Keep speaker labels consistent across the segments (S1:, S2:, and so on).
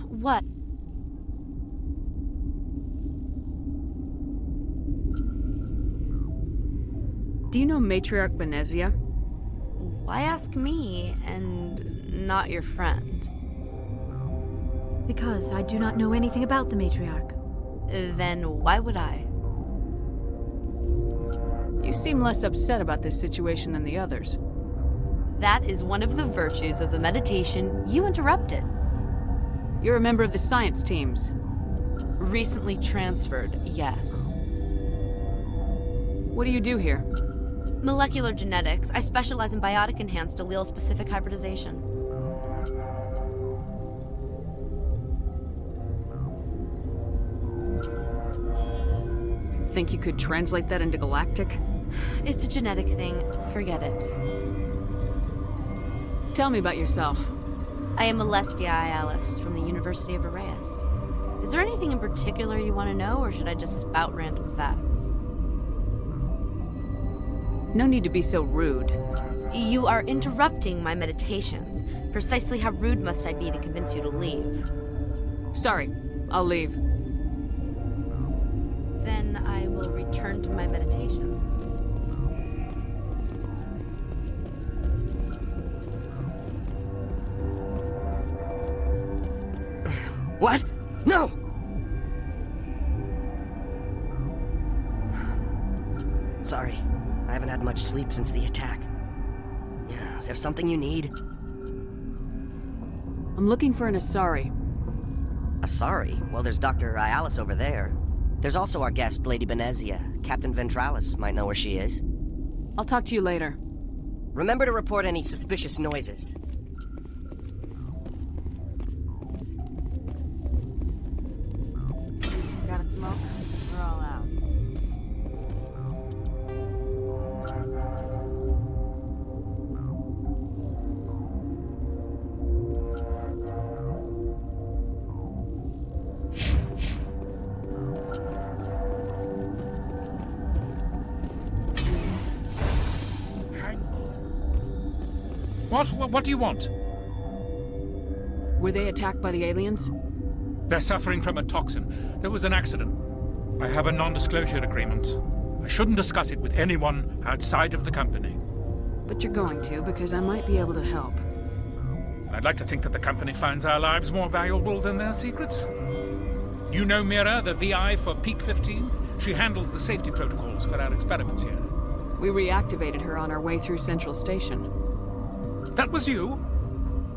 S1: What?
S2: Do you know Matriarch Benezia?
S1: Why ask me and not your friend?
S3: Because I do not know anything about the matriarch.
S1: Then why would I?
S2: You seem less upset about this situation than the others.
S1: That is one of the virtues of the meditation you interrupted.
S2: You're a member of the science teams.
S1: Recently transferred, yes.
S2: What do you do here?
S1: Molecular genetics. I specialize in biotic-enhanced allele-specific hybridization.
S2: Think you could translate that into galactic?
S1: It's a genetic thing. Forget it.
S2: Tell me about yourself.
S1: I am Alestia Ialis from the University of Arraeus. Is there anything in particular you want to know, or should I just spout random facts?
S2: No need to be so rude.
S1: You are interrupting my meditations. Precisely how rude must I be to convince you to leave?
S2: Sorry, I'll leave.
S1: Then I will return to my meditations.
S4: What? No! Sorry, I haven't had much sleep since the attack. Yeah, is there something you need?
S2: I'm looking for an Asari.
S4: Sorry. Well, there's Dr. Ialis over there. There's also our guest, Lady Benezia. Captain Ventralis might know where she is.
S2: I'll talk to you later.
S4: Remember to report any suspicious noises.
S1: Got a smoke? We're all out.
S5: What do you want?
S2: Were they attacked by the aliens?
S5: They're suffering from a toxin. There was an accident. I have a non-disclosure agreement. I shouldn't discuss it with anyone outside of the company.
S2: But you're going to, because I might be able to help.
S5: I'd like to think that the company finds our lives more valuable than their secrets. You know Mira, the VI for Peak 15? She handles the safety protocols for our experiments here.
S2: We reactivated her on our way through Central Station.
S5: That was you?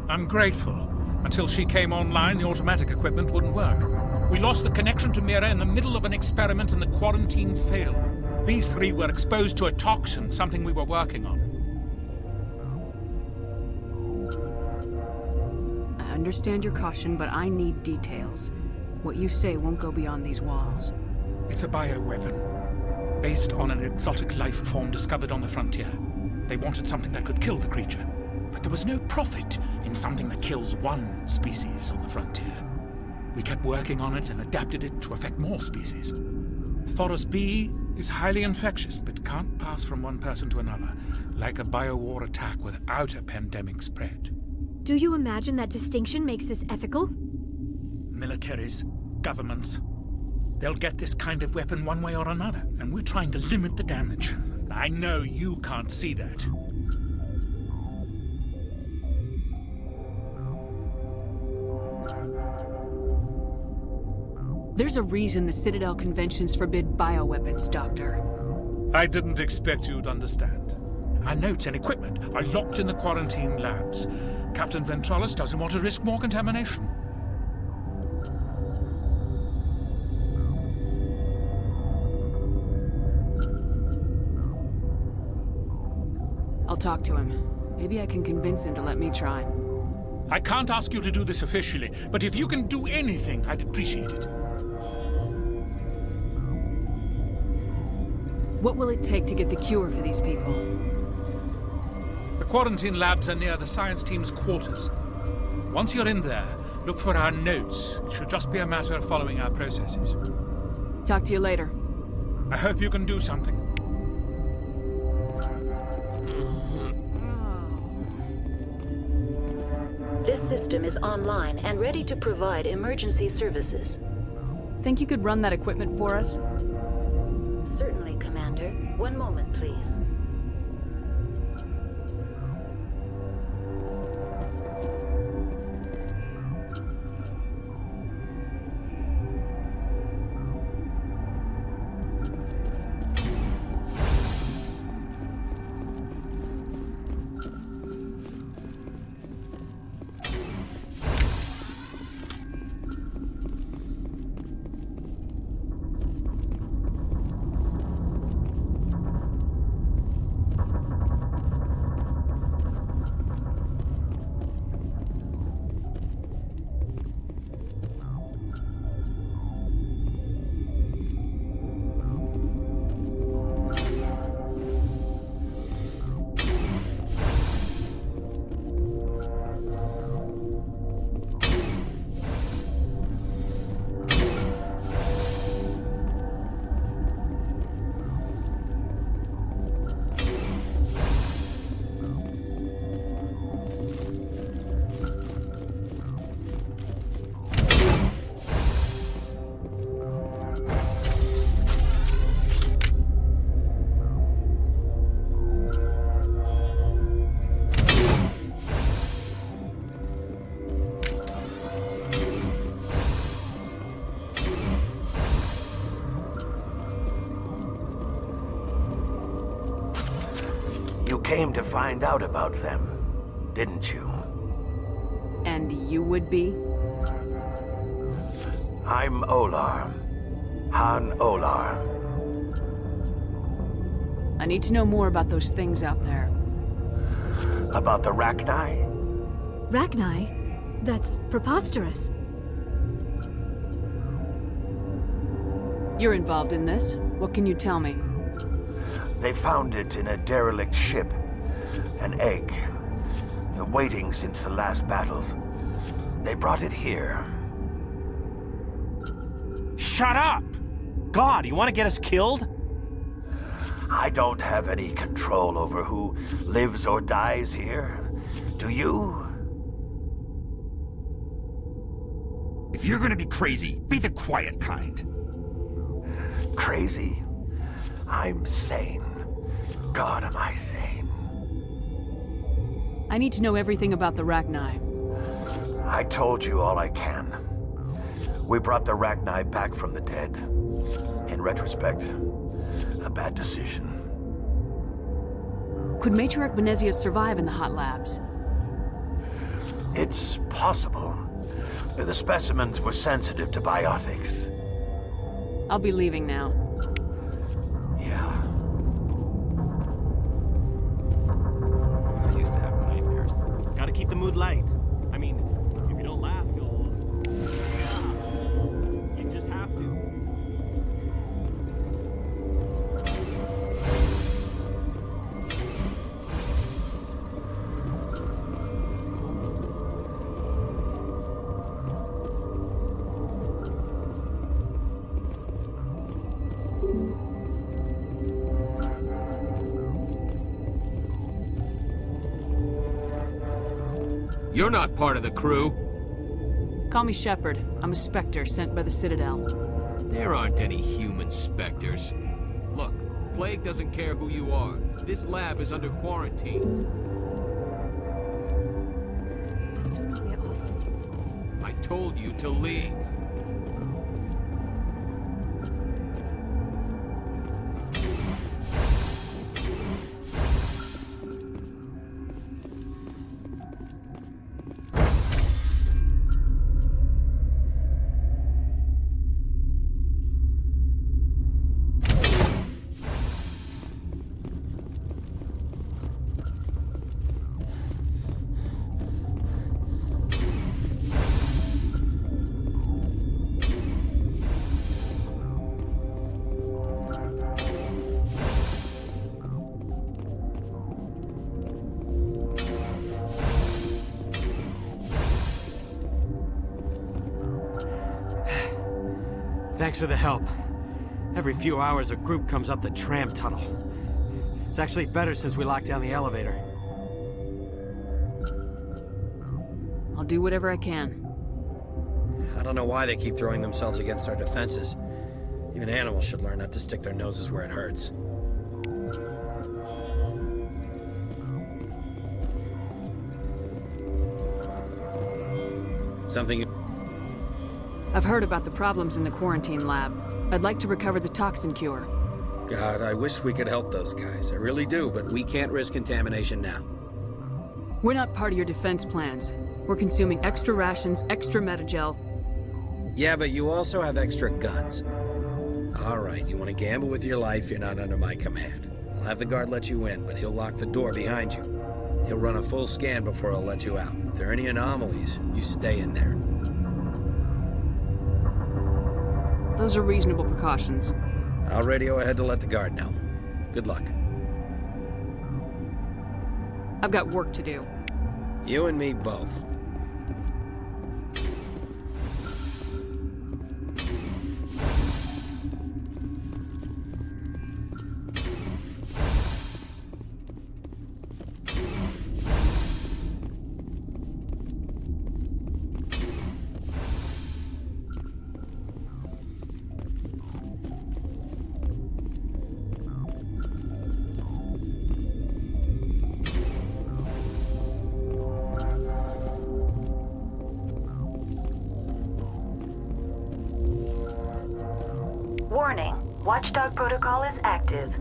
S5: I'm grateful. Until she came online, the automatic equipment wouldn't work. We lost the connection to Mira in the middle of an experiment and the quarantine failed. These three were exposed to a toxin, something we were working on.
S2: I understand your caution, but I need details. What you say won't go beyond these walls.
S5: It's a bioweapon, based on an exotic life form discovered on the frontier. They wanted something that could kill the creature. But there was no profit in something that kills one species on the frontier. We kept working on it and adapted it to affect more species. Thoros B is highly infectious, but can't pass from one person to another, like a biowar attack without a pandemic spread.
S3: Do you imagine that distinction makes this ethical?
S5: Militaries, governments, they'll get this kind of weapon one way or another, and we're trying to limit the damage. I know you can't see that.
S2: There's a reason the Citadel conventions forbid bioweapons, Doctor.
S5: I didn't expect you'd understand. Our notes and equipment are locked in the quarantine labs. Captain Ventralis doesn't want to risk more contamination.
S2: I'll talk to him. Maybe I can convince him to let me try.
S5: I can't ask you to do this officially, but if you can do anything, I'd appreciate it.
S2: What will it take to get the cure for these people?
S5: The quarantine labs are near the science team's quarters. Once you're in there, look for our notes. It should just be a matter of following our processes.
S2: Talk to you later.
S5: I hope you can do something.
S6: This system is online and ready to provide emergency services.
S2: Think you could run that equipment for us?
S6: Certainly, Commander. One moment, please.
S7: You came to find out about them, didn't you?
S2: And you would be?
S7: I'm Olar. Han Olar.
S2: I need to know more about those things out there.
S7: About the Rachni?
S3: Rachni? That's preposterous.
S2: You're involved in this. What can you tell me?
S7: They found it in a derelict ship. An egg. Waiting since the last battles. They brought it here.
S8: Shut up! God, you want to get us killed?
S7: I don't have any control over who lives or dies here. Do you?
S9: If you're gonna be crazy, be the quiet kind.
S7: Crazy? I'm sane. God, am I sane?
S2: I need to know everything about the Rachni.
S7: I told you all I can. We brought the Rachni back from the dead. In retrospect, a bad decision.
S2: Could Matriarch Benezia survive in the hot labs?
S7: It's possible. The specimens were sensitive to biotics.
S2: I'll be leaving now.
S7: Yeah.
S8: I used to have nightmares. Gotta keep the mood light. I mean, if you don't laugh, you'll... Yeah. You just have to.
S10: You're not part of the crew.
S2: Call me Shepard. I'm a Spectre sent by the Citadel.
S10: There aren't any human specters. Look, Plague doesn't care who you are. This lab is under quarantine.
S3: The sooner we're off this...
S10: I told you to leave.
S8: Thanks for the help. Every few hours, a group comes up the tram tunnel. It's actually better since we locked down the elevator.
S2: I'll do whatever I can.
S8: I don't know why they keep throwing themselves against our defenses. Even animals should learn not to stick their noses where it hurts. Something...
S2: I've heard about the problems in the quarantine lab. I'd like to recover the toxin cure.
S8: God, I wish we could help those guys. I really do, but we can't risk contamination now.
S2: We're not part of your defense plans. We're consuming extra rations, extra metagel.
S8: Yeah, but you also have extra guns. All right, you want to gamble with your life, you're not under my command. I'll have the guard let you in, but he'll lock the door behind you. He'll run a full scan before he'll let you out. If there are any anomalies, you stay in there.
S2: Those are reasonable precautions.
S8: I'll radio ahead to let the guard know. Good luck.
S2: I've got work to do.
S8: You and me both.
S6: Warning. Watchdog protocol is active.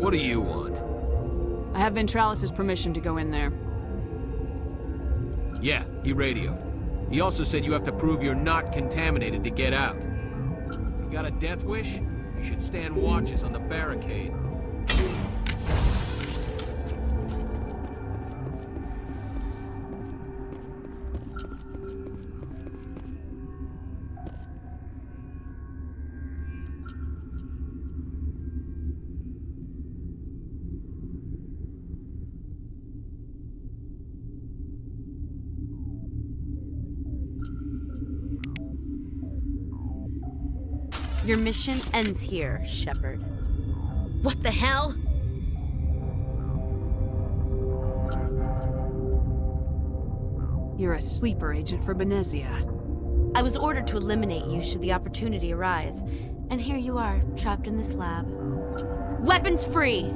S10: What do you want?
S2: I have Ventralis' permission to go in there.
S10: Yeah, he radioed. He also said you have to prove you're not contaminated to get out. You got a death wish? You should stand watches on the barricade.
S1: Your mission ends here, Shepard. What the hell?
S2: You're a sleeper agent for Benezia.
S1: I was ordered to eliminate you should the opportunity arise. And here you are, trapped in this lab. Weapons free!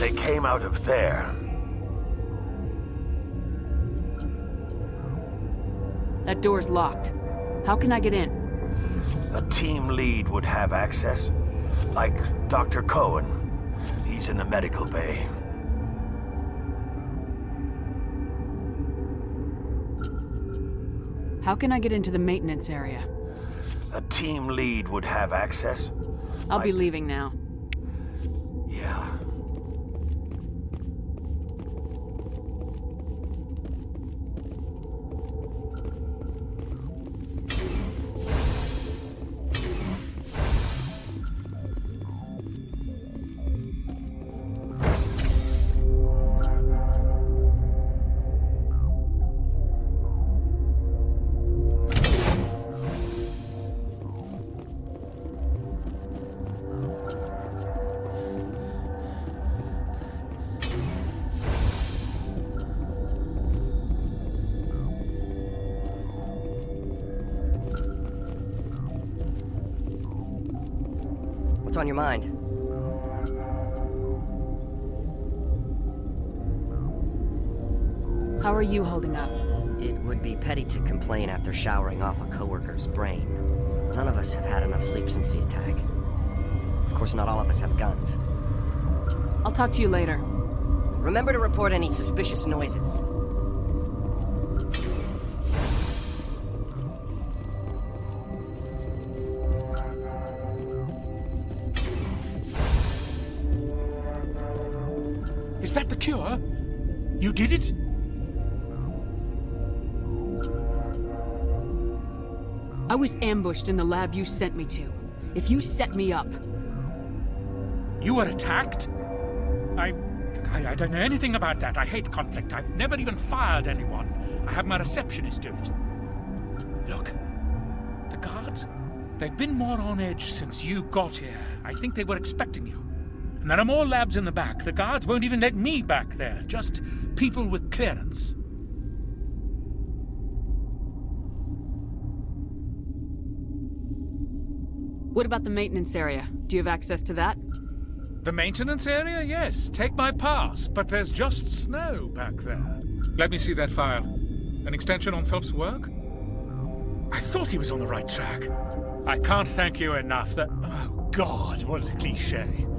S7: They came out of there.
S2: That door's locked. How can I get in?
S7: A team lead would have access. Like Dr. Cohen. He's in the medical bay.
S2: How can I get into the maintenance area?
S7: A team lead would have access.
S2: I'll be leaving now.
S7: Yeah.
S4: What's on your mind?
S2: How are you holding up?
S4: It would be petty to complain after showering off a coworker's brain. None of us have had enough sleep since the attack. Of course, not all of us have guns.
S2: I'll talk to you later.
S4: Remember to report any suspicious noises.
S5: Is that the cure? You did it?
S2: I was ambushed in the lab you sent me to. If you set me up...
S5: You were attacked? I don't know anything about that. I hate conflict. I've never even fired anyone. I have my receptionist do it. Look, the guards, they've been more on edge since you got here. I think they were expecting you. And there are more labs in the back. The guards won't even let me back there. Just people with clearance.
S2: What about the maintenance area? Do you have access to that?
S5: The maintenance area? Yes. Take my pass. But there's just snow back there. Let me see that file. An extension on Phelps' work? I thought he was on the right track. I can't thank you enough that... Oh, God, what a cliché.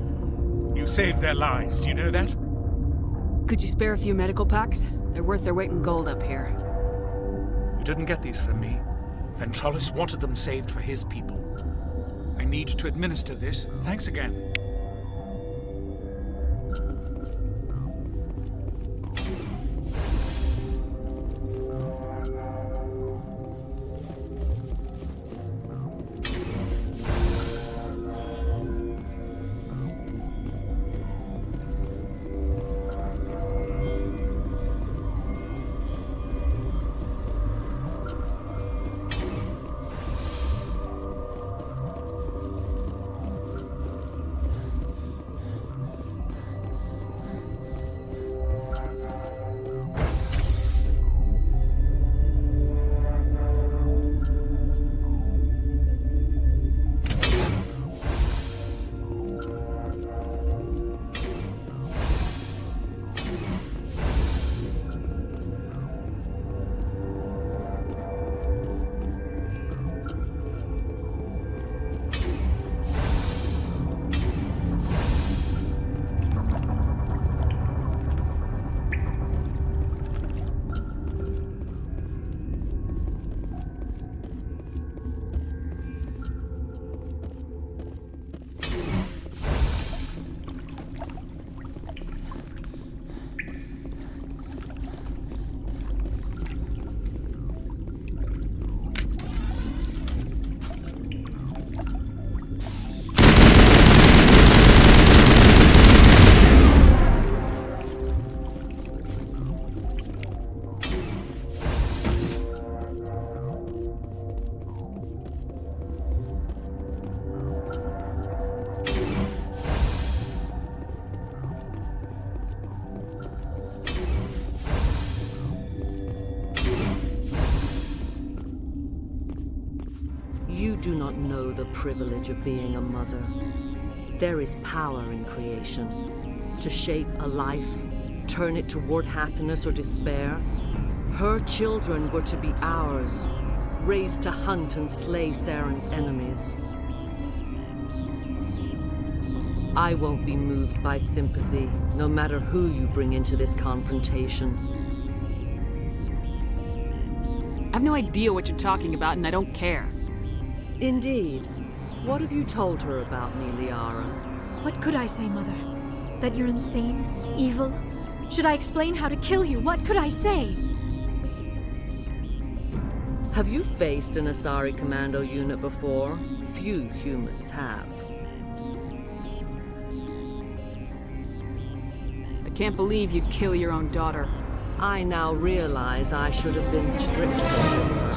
S5: You saved their lives, do you know that?
S2: Could you spare a few medical packs? They're worth their weight in gold up here.
S5: You didn't get these from me. Ventralis wanted them saved for his people. I need to administer this. Thanks again.
S11: You do not know the privilege of being a mother. There is power in creation. To shape a life, turn it toward happiness or despair. Her children were to be ours, raised to hunt and slay Saren's enemies. I won't be moved by sympathy, no matter who you bring into this confrontation.
S2: I have no idea what you're talking about, and I don't care.
S11: Indeed. What have you told her about me, Liara?
S3: What could I say, Mother? That you're insane? Evil? Should I explain how to kill you? What could I say?
S11: Have you faced an Asari commando unit before? Few humans have.
S2: I can't believe you'd kill your own daughter.
S11: I now realize I should have been stricter with her.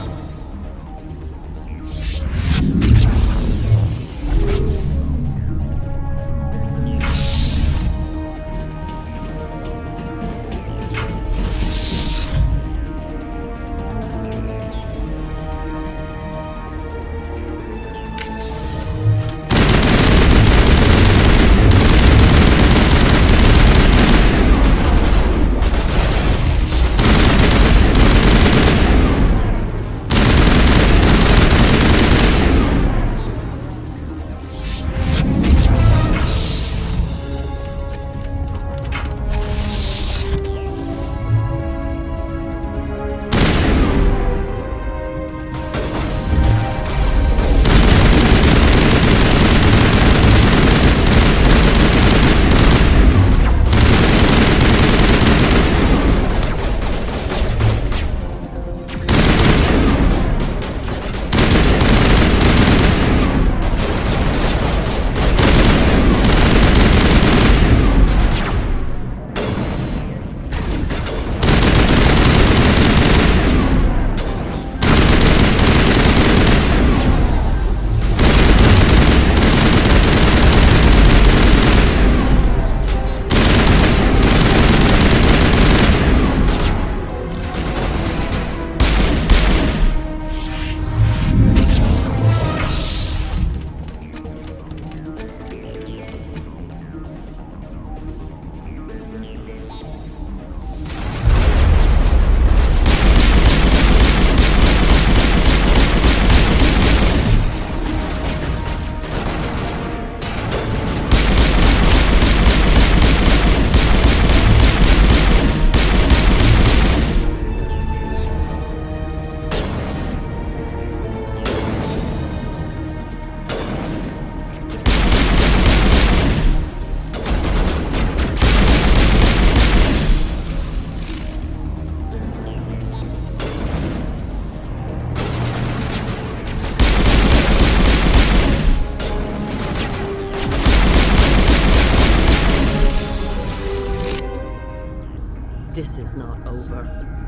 S11: This is not over.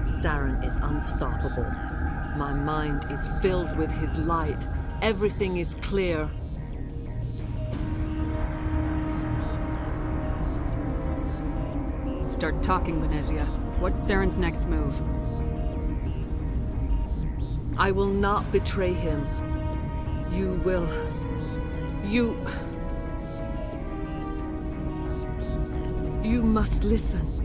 S11: Saren is unstoppable. My mind is filled with his light. Everything is clear.
S2: Start talking, Venezia. What's Saren's next move?
S11: I will not betray him. You will. You must listen.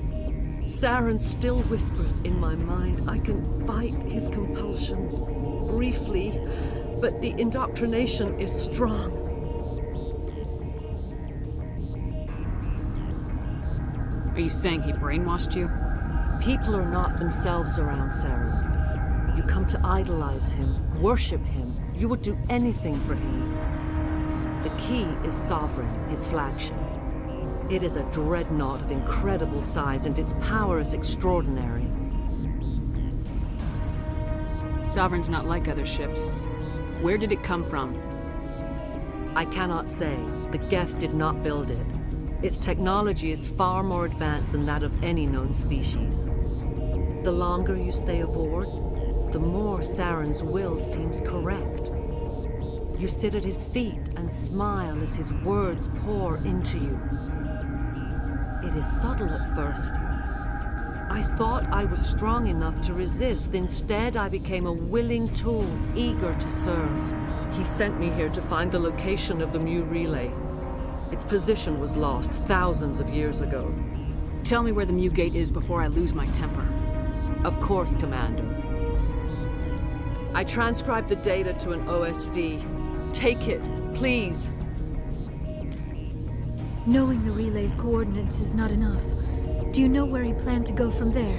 S11: Saren still whispers in my mind. I can fight his compulsions briefly, but the indoctrination is strong.
S2: Are you saying he brainwashed you?
S11: People are not themselves around Saren. You come to idolize him, worship him. You would do anything for him. The key is Sovereign, his flagship. It is a dreadnought of incredible size, and its power is extraordinary.
S2: Sovereign's not like other ships. Where did it come from?
S11: I cannot say. The Geth did not build it. Its technology is far more advanced than that of any known species. The longer you stay aboard, the more Saren's will seems correct. You sit at his feet and smile as his words pour into you. It is subtle at first. I thought I was strong enough to resist. Instead, I became a willing tool, eager to serve. He sent me here to find the location of the Mu relay. Its position was lost thousands of years ago.
S2: Tell me where the Mu gate is before I lose my temper.
S11: Of course, Commander. I transcribed the data to an OSD. Take it, please.
S3: Knowing the relay's coordinates is not enough. Do you know where he planned to go from there?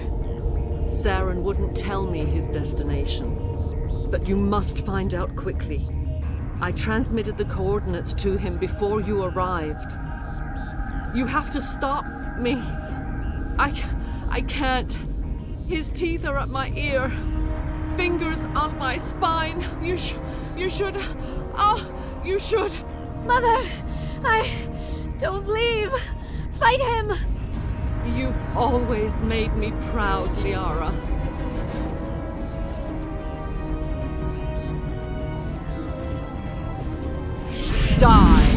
S11: Saren wouldn't tell me his destination. But you must find out quickly. I transmitted the coordinates to him before you arrived. You have to stop me. I can't. His teeth are at my ear. Fingers on my spine. You should. Oh, you should.
S3: Mother! Don't leave! Fight him!
S11: You've always made me proud, Liara.
S2: Die!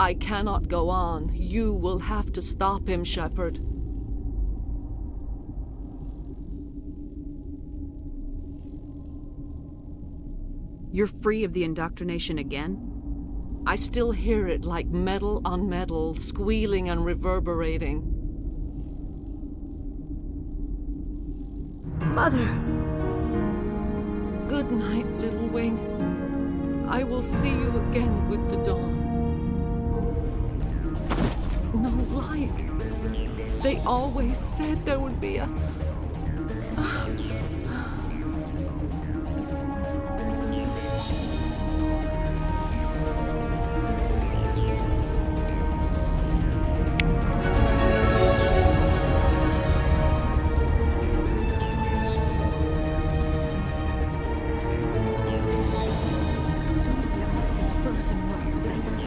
S11: I cannot go on. You will have to stop him, Shepard.
S2: You're free of the indoctrination again?
S11: I still hear it like metal on metal, squealing and reverberating.
S3: Mother!
S11: Good night, little wing. I will see you again with the dawn. No light. They always said there would be a